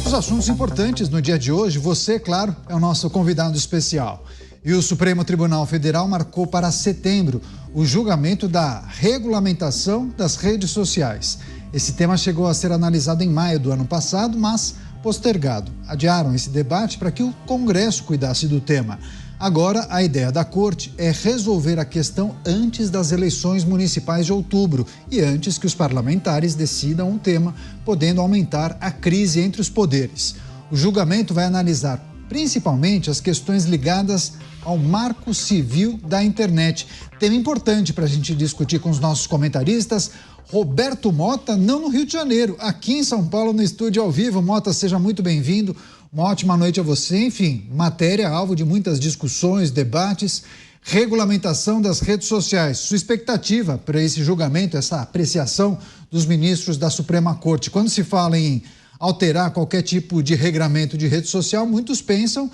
muitos assuntos importantes no dia de hoje. Você, claro, é o nosso convidado especial. E o Supremo Tribunal Federal marcou para setembro o julgamento da regulamentação das redes sociais. Esse tema chegou a ser analisado em maio do ano passado, mas postergado. Adiaram esse debate para que o Congresso cuidasse do tema. Agora, a ideia da Corte é resolver a questão antes das eleições municipais de outubro e antes que os parlamentares decidam o tema, podendo aumentar a crise entre os poderes. O julgamento vai analisar principalmente as questões ligadas ao Marco Civil da Internet. Tema importante para a gente discutir com os nossos comentaristas. Roberto Mota, não no Rio de Janeiro, aqui em São Paulo, no estúdio ao vivo. Mota, seja muito bem-vindo. Uma ótima noite a você. Enfim, matéria alvo de muitas discussões, debates, regulamentação das redes sociais. Sua expectativa para esse julgamento, essa apreciação dos ministros da Suprema Corte? Quando se fala em alterar qualquer tipo de regramento de rede social, muitos pensam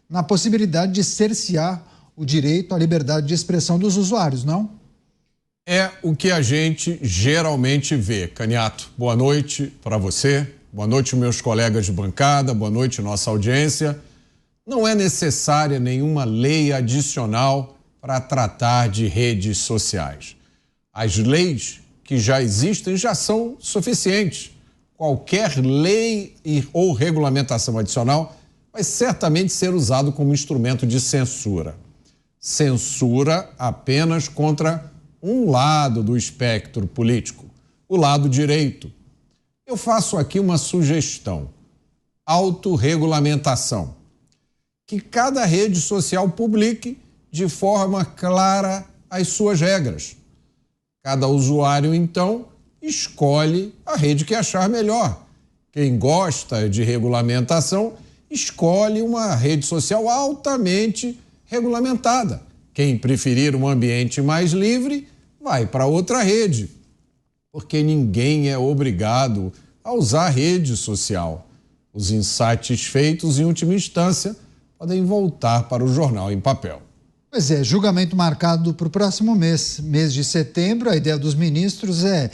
na possibilidade de cercear o direito à liberdade de expressão dos usuários, não? É o que a gente geralmente vê. Caniato, boa noite para você. Boa noite, meus colegas de bancada, boa noite, nossa audiência. Não é necessária nenhuma lei adicional para tratar de redes sociais. As leis que já existem já são suficientes. Qualquer lei ou regulamentação adicional vai certamente ser usado como instrumento de censura. Censura apenas contra um lado do espectro político, o lado direito. Eu faço aqui uma sugestão: autorregulamentação. Que cada rede social publique de forma clara as suas regras. Cada usuário, então, escolhe a rede que achar melhor. Quem gosta de regulamentação, escolhe uma rede social altamente regulamentada. Quem preferir um ambiente mais livre, vai para outra rede. Porque ninguém é obrigado a usar a rede social. Os insatisfeitos, em última instância, podem voltar para o jornal em papel. Pois é, julgamento marcado para o próximo mês de setembro. A ideia dos ministros é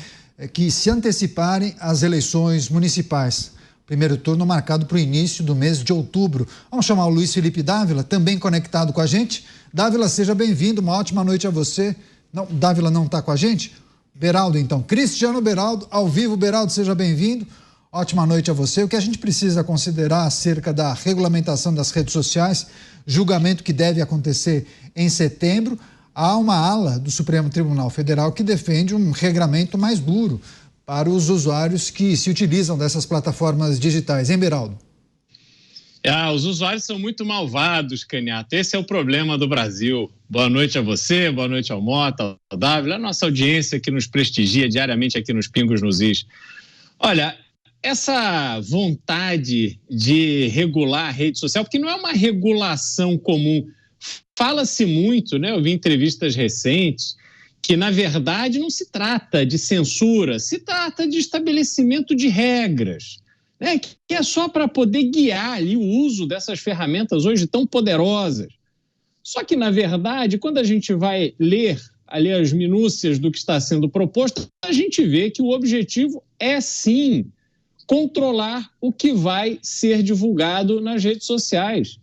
que se anteciparem as eleições municipais. Primeiro turno marcado para o início do mês de outubro. Vamos chamar o Luiz Felipe Dávila, também conectado com a gente. Dávila, seja bem-vindo, uma ótima noite a você. Não, Dávila não está com a gente? Beraldo, então. Cristiano Beraldo, ao vivo. Beraldo, seja bem-vindo. Ótima noite a você. O que a gente precisa considerar acerca da regulamentação das redes sociais, julgamento que deve acontecer em setembro. Há uma ala do Supremo Tribunal Federal que defende um regramento mais duro para os usuários que se utilizam dessas plataformas digitais. Hein, Beraldo? Os usuários são muito malvados, Caniato. Esse é o problema do Brasil. Boa noite a você, boa noite ao Mota, ao Dávila, a nossa audiência que nos prestigia diariamente aqui nos Pingos nos Is. Olha, essa vontade de regular a rede social, porque não é uma regulação comum. Fala-se muito, né? Eu vi entrevistas recentes, que na verdade não se trata de censura, se trata de estabelecimento de regras, né? Que é só para poder guiar ali o uso dessas ferramentas hoje tão poderosas. Só que, na verdade, quando a gente vai ler ali as minúcias do que está sendo proposto, a gente vê que o objetivo é, sim, controlar o que vai ser divulgado nas redes sociais.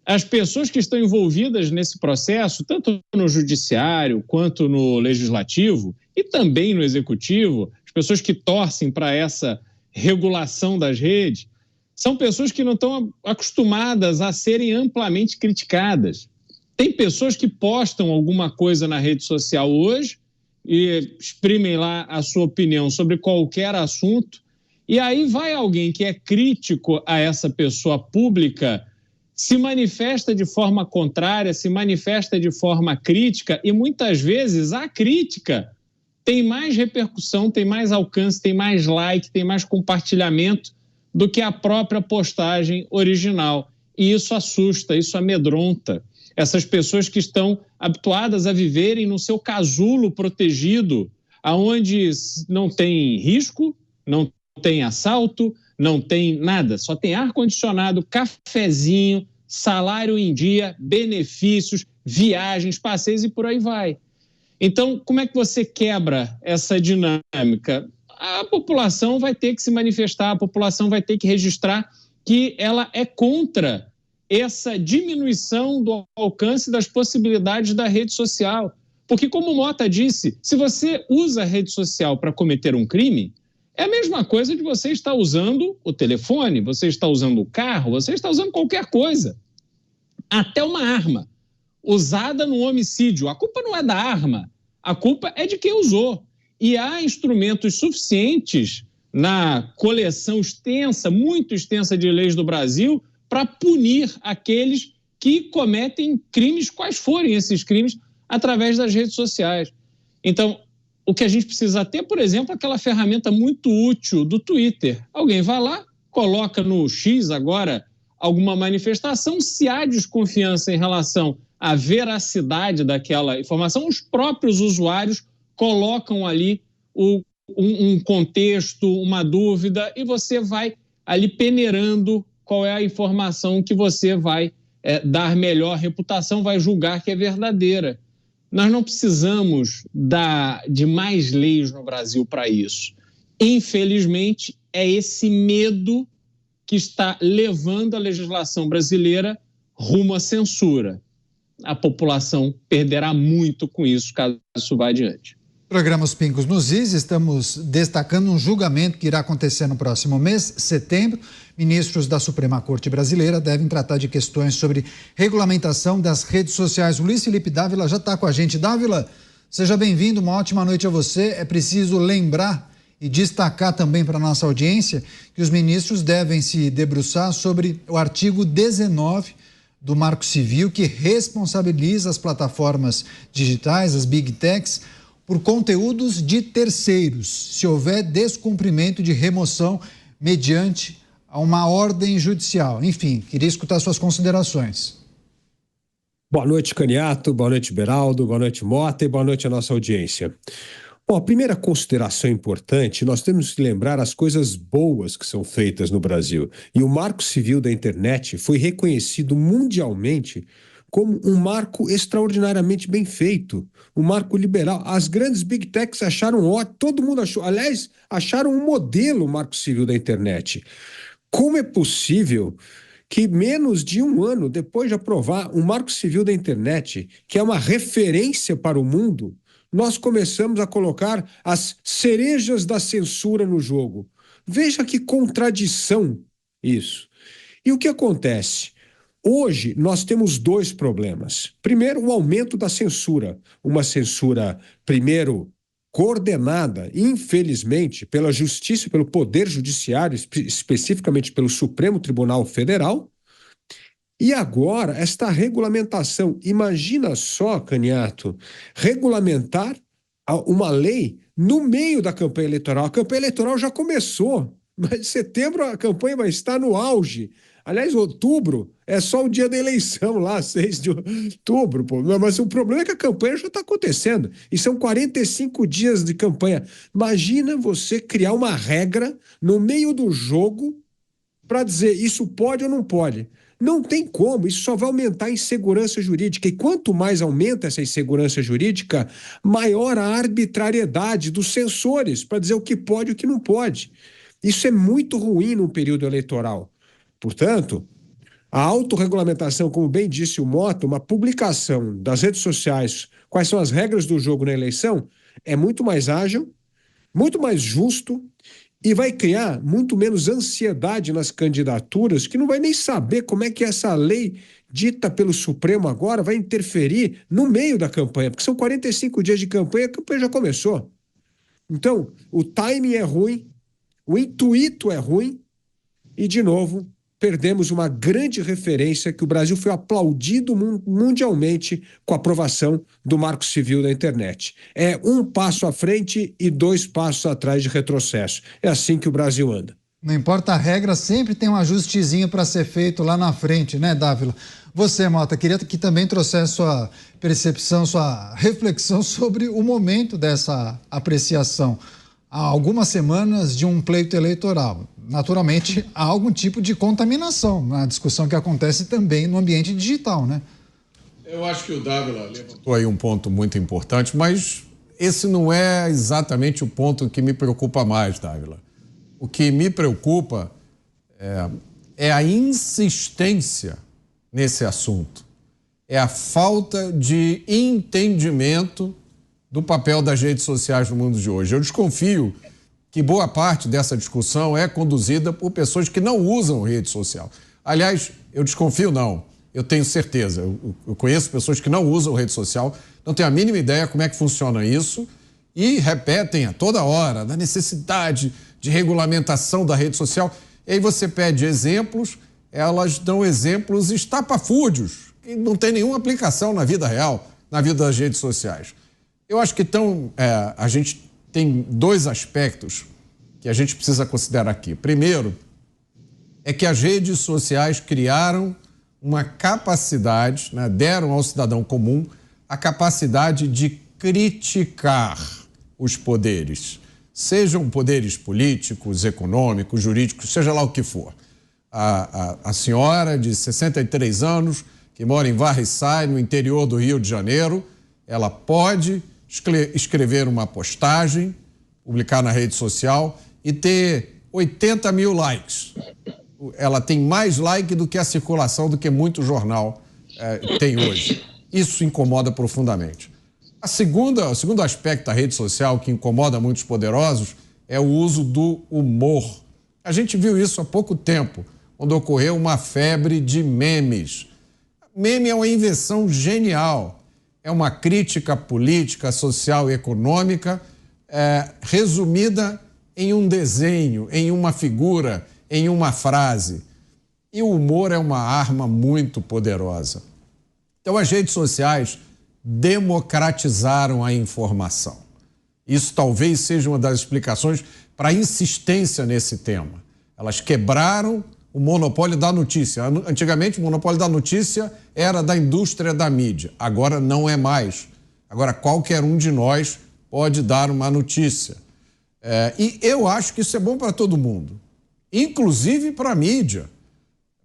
As pessoas que estão envolvidas nesse processo, tanto no judiciário quanto no legislativo e também no executivo, as pessoas que torcem para essa regulação das redes, são pessoas que não estão acostumadas a serem amplamente criticadas. Tem pessoas que postam alguma coisa na rede social hoje e exprimem lá a sua opinião sobre qualquer assunto, e aí vai alguém que é crítico a essa pessoa pública, se manifesta de forma contrária, se manifesta de forma crítica, e muitas vezes a crítica tem mais repercussão, tem mais alcance, tem mais like, tem mais compartilhamento do que a própria postagem original. E isso assusta, isso amedronta essas pessoas que estão habituadas a viverem no seu casulo protegido, aonde não tem risco, não tem assalto, não tem nada, só tem ar-condicionado, cafezinho, salário em dia, benefícios, viagens, passeios e por aí vai. Então, como é que você quebra essa dinâmica? A população vai ter que se manifestar, a população vai ter que registrar que ela é contra essa diminuição do alcance das possibilidades da rede social. Porque, como o Mota disse, se você usa a rede social para cometer um crime, é a mesma coisa de você estar usando o telefone, você está usando o carro, você está usando qualquer coisa. Até uma arma usada no homicídio. A culpa não é da arma, a culpa é de quem usou. E há instrumentos suficientes na coleção extensa, muito extensa de leis do Brasil para punir aqueles que cometem crimes, quais forem esses crimes, através das redes sociais. Então, o que a gente precisa ter, por exemplo, é aquela ferramenta muito útil do Twitter. Alguém vai lá, coloca no X agora alguma manifestação, se há desconfiança em relação à veracidade daquela informação, os próprios usuários colocam ali um contexto, uma dúvida, e você vai ali peneirando qual é a informação que você vai dar melhor reputação, vai julgar que é verdadeira. Nós não precisamos de mais leis no Brasil para isso. Infelizmente, é esse medo que está levando a legislação brasileira rumo à censura. A população perderá muito com isso, caso isso vá adiante. Programa Os Pingos nos Is, estamos destacando um julgamento que irá acontecer no próximo mês, setembro. Ministros da Suprema Corte Brasileira devem tratar de questões sobre regulamentação das redes sociais. O Luiz Felipe Dávila já está com a gente. Dávila, seja bem-vindo, uma ótima noite a você. É preciso lembrar e destacar também para a nossa audiência que os ministros devem se debruçar sobre o artigo 19 do Marco Civil, que responsabiliza as plataformas digitais, as Big Techs, por conteúdos de terceiros, se houver descumprimento de remoção mediante uma ordem judicial. Enfim, queria escutar suas considerações. Boa noite, Caniato, boa noite, Beraldo, boa noite, Mota, e boa noite à nossa audiência. Bom, a primeira consideração importante, nós temos que lembrar as coisas boas que são feitas no Brasil. E o Marco Civil da Internet foi reconhecido mundialmente como um marco extraordinariamente bem feito, um marco liberal. As grandes Big Techs acharam ótimo, todo mundo achou, aliás, acharam um modelo o Marco Civil da Internet. Como é possível que menos de um ano depois de aprovar um Marco Civil da Internet, que é uma referência para o mundo, nós começamos a colocar as cerejas da censura no jogo? Veja que contradição isso. E o que acontece? Hoje, nós temos dois problemas. Primeiro, o aumento da censura. Uma censura, primeiro, coordenada, infelizmente, pela Justiça e pelo Poder Judiciário, especificamente pelo Supremo Tribunal Federal. E agora, esta regulamentação. Imagina só, Caniato, regulamentar uma lei no meio da campanha eleitoral. A campanha eleitoral já começou, mas em setembro a campanha vai estar no auge. Aliás, outubro é só o dia da eleição lá, 6 de outubro. Pô. Mas o problema é que a campanha já está acontecendo. E são 45 dias de campanha. Imagina você criar uma regra no meio do jogo para dizer isso pode ou não pode. Não tem como, isso só vai aumentar a insegurança jurídica. E quanto mais aumenta essa insegurança jurídica, maior a arbitrariedade dos censores para dizer o que pode e o que não pode. Isso é muito ruim no período eleitoral. Portanto, a autorregulamentação, como bem disse o Mota, uma publicação das redes sociais, quais são as regras do jogo na eleição, é muito mais ágil, muito mais justo e vai criar muito menos ansiedade nas candidaturas, que não vai nem saber como é que essa lei dita pelo Supremo agora vai interferir no meio da campanha, porque são 45 dias de campanha, a campanha já começou. Então, o timing é ruim, o intuito é ruim e, de novo, perdemos uma grande referência que o Brasil foi aplaudido mundialmente com a aprovação do Marco Civil da Internet. É um passo à frente e 2 passos atrás de retrocesso. É assim que o Brasil anda. Não importa a regra, sempre tem um ajustezinho para ser feito lá na frente, né, Dávila? Você, Mota, queria que também trouxesse sua percepção, sua reflexão sobre o momento dessa apreciação. Há algumas semanas de um pleito eleitoral. Naturalmente, há algum tipo de contaminação na discussão que acontece também no ambiente digital, né? Eu acho que o Dávila levantou aí um ponto muito importante, mas esse não é exatamente o ponto que me preocupa mais, Dávila. O que me preocupa é a insistência nesse assunto, é a falta de entendimento do papel das redes sociais no mundo de hoje. Eu desconfio que boa parte dessa discussão é conduzida por pessoas que não usam rede social. Aliás, eu desconfio não, eu tenho certeza. Eu conheço pessoas que não usam rede social, não tenho a mínima ideia como é que funciona isso e repetem a toda hora da necessidade de regulamentação da rede social. E aí você pede exemplos, elas dão exemplos estapafúrdios, que não tem nenhuma aplicação na vida real, na vida das redes sociais. Eu acho que a gente tem dois aspectos que a gente precisa considerar aqui. Primeiro, é que as redes sociais criaram uma capacidade, né, deram ao cidadão comum a capacidade de criticar os poderes, sejam poderes políticos, econômicos, jurídicos, seja lá o que for. A senhora de 63 anos, que mora em Varriçai, no interior do Rio de Janeiro, ela pode escrever uma postagem, publicar na rede social e ter 80 mil likes. Ela tem mais like do que a circulação, do que muito jornal tem hoje. Isso incomoda profundamente. O segundo aspecto da rede social que incomoda muitos poderosos é o uso do humor. A gente viu isso há pouco tempo, quando ocorreu uma febre de memes. Meme é uma invenção genial. É uma crítica política, social e econômica resumida em um desenho, em uma figura, em uma frase. E o humor é uma arma muito poderosa. Então, as redes sociais democratizaram a informação. Isso talvez seja uma das explicações para a insistência nesse tema. Elas quebraram o monopólio da notícia. Antigamente, o monopólio da notícia era da indústria da mídia. Agora não é mais. Agora qualquer um de nós pode dar uma notícia. E eu acho que isso é bom para todo mundo, inclusive para a mídia,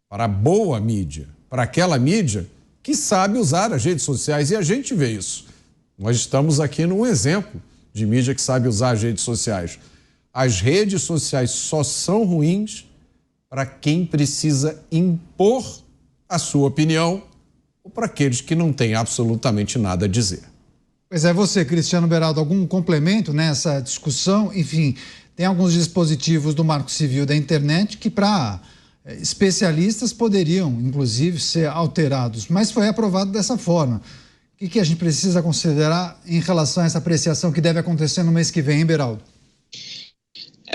para a boa mídia, para aquela mídia que sabe usar as redes sociais. E a gente vê isso. Nós estamos aqui num exemplo de mídia que sabe usar as redes sociais. As redes sociais só são ruins para quem precisa impor a sua opinião ou para aqueles que não têm absolutamente nada a dizer. Pois é, você, Cristiano Beraldo, algum complemento nessa discussão? Enfim, tem alguns dispositivos do Marco Civil da Internet que, para especialistas, poderiam, inclusive, ser alterados, mas foi aprovado dessa forma. O que a gente precisa considerar em relação a essa apreciação que deve acontecer no mês que vem, hein, Beraldo?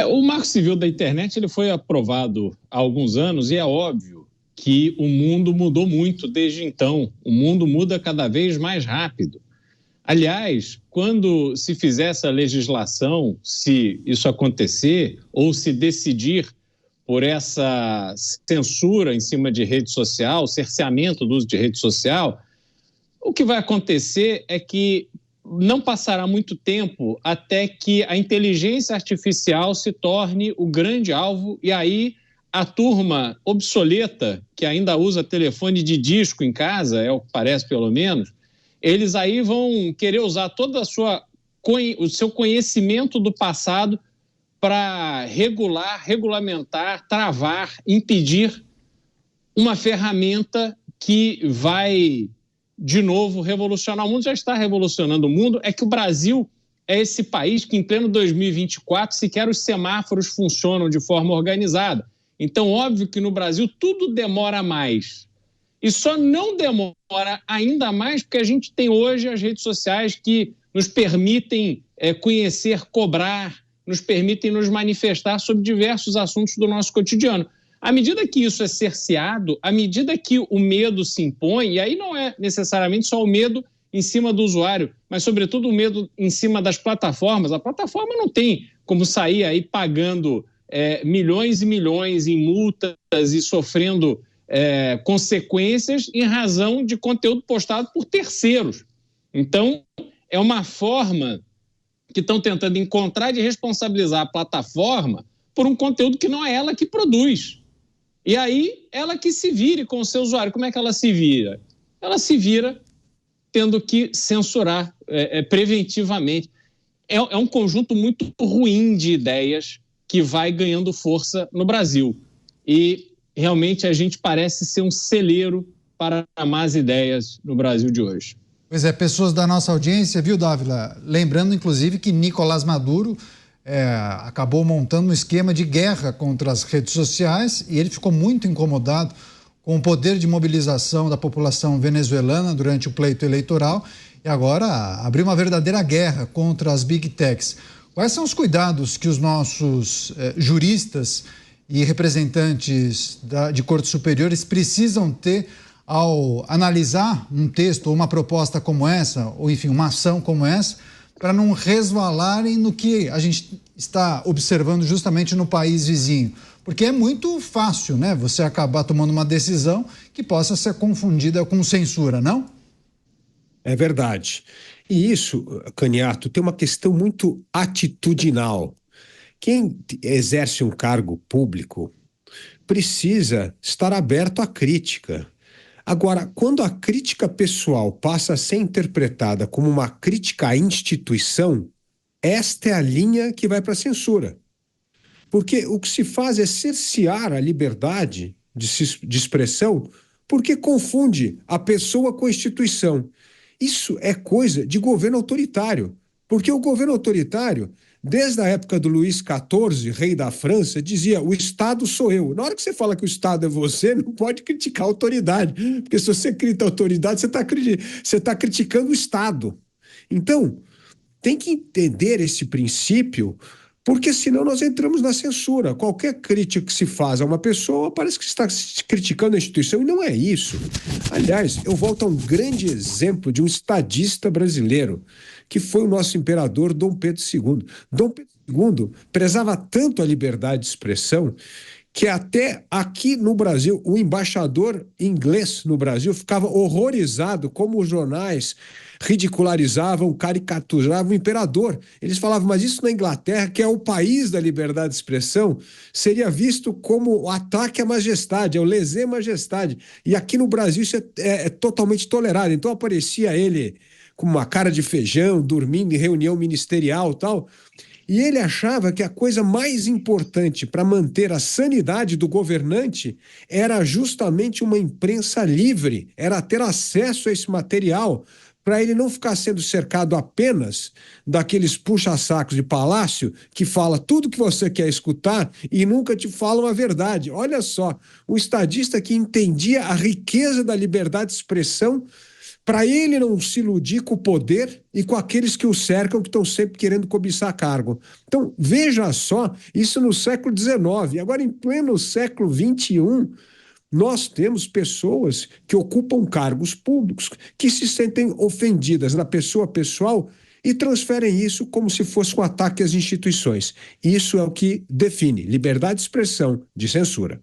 O Marco Civil da Internet ele foi aprovado há alguns anos e é óbvio que o mundo mudou muito desde então. O mundo muda cada vez mais rápido. Aliás, quando se fizer essa legislação, se isso acontecer ou se decidir por essa censura em cima de rede social, cerceamento do uso de rede social, o que vai acontecer é que não passará muito tempo até que a inteligência artificial se torne o grande alvo e aí a turma obsoleta, que ainda usa telefone de disco em casa, é o que parece pelo menos, eles aí vão querer usar todo o seu conhecimento do passado para regulamentar, travar, impedir uma ferramenta que vai, de novo, revolucionar o mundo. Já está revolucionando o mundo. É que o Brasil é esse país que, em pleno 2024, sequer os semáforos funcionam de forma organizada. Então, óbvio que no Brasil tudo demora mais. E só não demora ainda mais porque a gente tem hoje as redes sociais que nos permitem conhecer, cobrar, nos permitem nos manifestar sobre diversos assuntos do nosso cotidiano. À medida que isso é cerceado, à medida que o medo se impõe, e aí não é necessariamente só o medo em cima do usuário, mas sobretudo o medo em cima das plataformas. A plataforma não tem como sair aí pagando milhões e milhões em multas e sofrendo consequências em razão de conteúdo postado por terceiros. Então, é uma forma que estão tentando encontrar de responsabilizar a plataforma por um conteúdo que não é ela que produz. E aí, ela que se vire com o seu usuário. Como é que ela se vira? Ela se vira tendo que censurar preventivamente. É um conjunto muito ruim de ideias que vai ganhando força no Brasil. E realmente a gente parece ser um celeiro para más ideias no Brasil de hoje. Pois é, pessoas da nossa audiência, viu, Dávila? Lembrando, inclusive, que Nicolás Maduro acabou montando um esquema de guerra contra as redes sociais e ele ficou muito incomodado com o poder de mobilização da população venezuelana durante o pleito eleitoral e agora abriu uma verdadeira guerra contra as big techs. Quais são os cuidados que os nossos juristas e representantes de cortes superiores precisam ter ao analisar um texto ou uma proposta como essa, ou enfim, uma ação como essa, para não resvalarem no que a gente está observando justamente no país vizinho? Porque é muito fácil, né, você acabar tomando uma decisão que possa ser confundida com censura, não? É verdade. E isso, Caniato, tem uma questão muito atitudinal. Quem exerce um cargo público precisa estar aberto à crítica. Agora, quando a crítica pessoal passa a ser interpretada como uma crítica à instituição, esta é a linha que vai para a censura. Porque o que se faz é cercear a liberdade de expressão porque confunde a pessoa com a instituição. Isso é coisa de governo autoritário, porque o governo autoritário, desde a época do Luís XIV, rei da França, dizia: o Estado sou eu. Na hora que você fala que o Estado é você, não pode criticar a autoridade, porque se você critica a autoridade, você está criticando o Estado. Então, tem que entender esse princípio, porque senão nós entramos na censura. Qualquer crítica que se faz a uma pessoa parece que está criticando a instituição, e não é isso. Aliás, eu volto a um grande exemplo de um estadista brasileiro, que foi o nosso imperador Dom Pedro II. Dom Pedro II prezava tanto a liberdade de expressão que até aqui no Brasil, o embaixador inglês no Brasil ficava horrorizado como os jornais ridicularizavam, caricaturavam o imperador. Eles falavam: mas isso na Inglaterra, que é o país da liberdade de expressão, seria visto como o ataque à majestade, ao lésé-majestade. E aqui no Brasil isso é totalmente tolerado. Então aparecia ele com uma cara de feijão, dormindo em reunião ministerial e tal. E ele achava que a coisa mais importante para manter a sanidade do governante era justamente uma imprensa livre, era ter acesso a esse material, para ele não ficar sendo cercado apenas daqueles puxa-sacos de palácio que fala tudo que você quer escutar e nunca te falam a verdade. Olha só, o estadista que entendia a riqueza da liberdade de expressão, para ele não se iludir com o poder e com aqueles que o cercam, que estão sempre querendo cobiçar cargo. Então, veja só, isso no século XIX. Agora, em pleno século XXI, nós temos pessoas que ocupam cargos públicos que se sentem ofendidas na pessoa pessoal e transferem isso como se fosse um ataque às instituições. Isso é o que define liberdade de expressão de censura.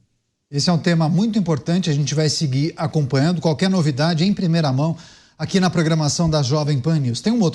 Esse é um tema muito importante, a gente vai seguir acompanhando qualquer novidade em primeira mão aqui na programação da Jovem Pan News. Tem um outro